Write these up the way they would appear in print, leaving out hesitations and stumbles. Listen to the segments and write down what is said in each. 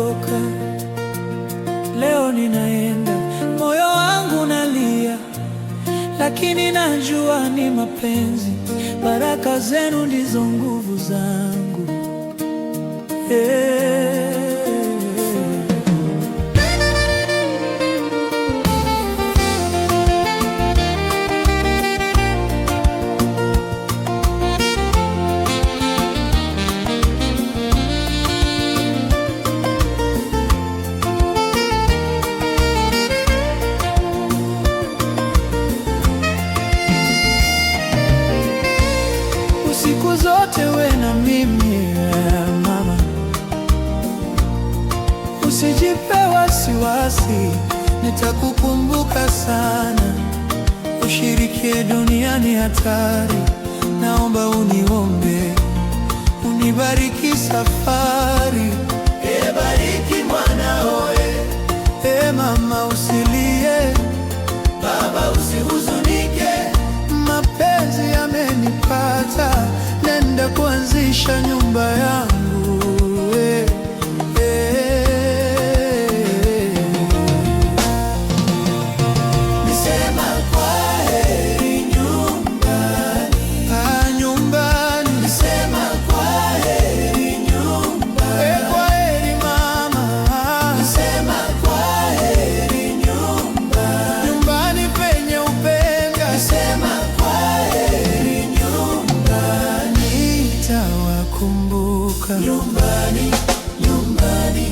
naondoka, leo ninaenda, moyo wangu nalia, lakini najua ni mapenzi. Baraka zenu ndizo nguvu zangu. Siku zote we na mimi mama, usijipe wasiwasi, nitakukumbuka sana. Ushirikie duniani hatari, naomba uniombe, unibariki safari. Bariki mwanao, mama usilie, baba usihuzunike, mapenzi yamenipata, nenda kuanzisha nyumba yangu. Nisema kwaheri nyumbani, nyumbani. Nisema kwaheri nyumbani, kwaheri mama. Nisema kwaheri nyumbani, nyumbani penye upendo. Nisema kwaheri nyumbani, nitawakumbuka nyumbani, nyumbani.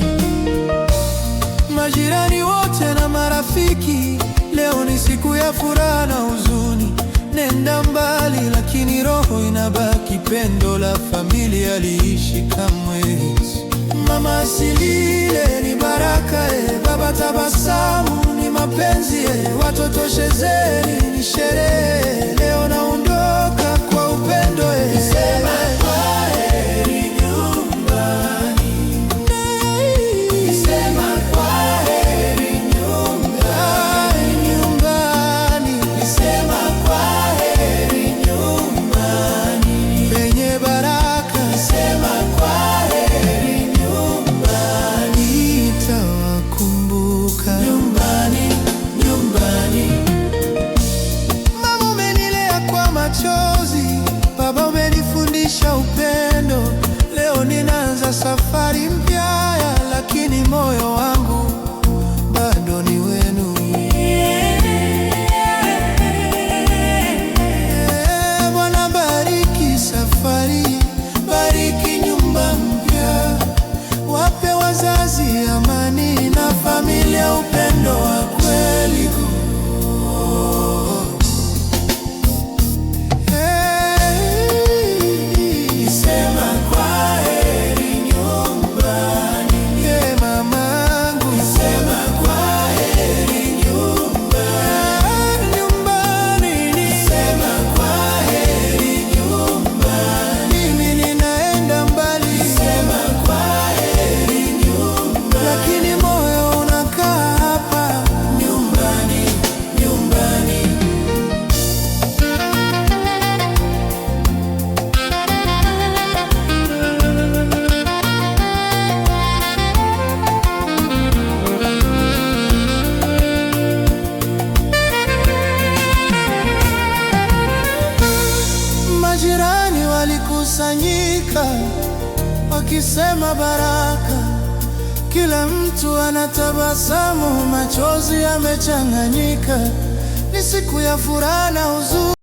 Majirani wote na marafiki, leo ni siku ya furaha na huzuni. Nenda mbali, lakini roho inabaki, pendo la familia liishi kamwe. Mama asilile ni baraka, baba tabasamu ni mapenzi, watoto chezeni ni sherehe. Leo naondoka kwa upendo. Nisema kwaheri nyumbani, nisema kwaheri nyumbani, nyumbani. Nisema kwaheri nyumbani, penye baraka. Nisema kwaheri nyumbani, nitawakumbuka nyumbani, nyumbani. Mama umenilea kwa machozi, baba umenifundisha upendo. Leo ninaanza safari mpya, lakini moyo wangu bado ni wenu. Bwana bariki safari, bariki nyumba mpya, wape wazazi amani na familia upendo wa kweli. Nisema kwaheri nyumbani, mamangu. Nisema kwaheri nyumbani, nyumbani. Nisema kwaheri nyumbani, mimi ninaenda mbali. Nisema kwaheri nyumbani, lakini moyo unakaa hapa nyumbani, nyumbani. Majirani walikusanyika wakisema baraka, kila mtu anatabasamu, machozi yamechanganyika. Ni siku ya furaha na huzuni.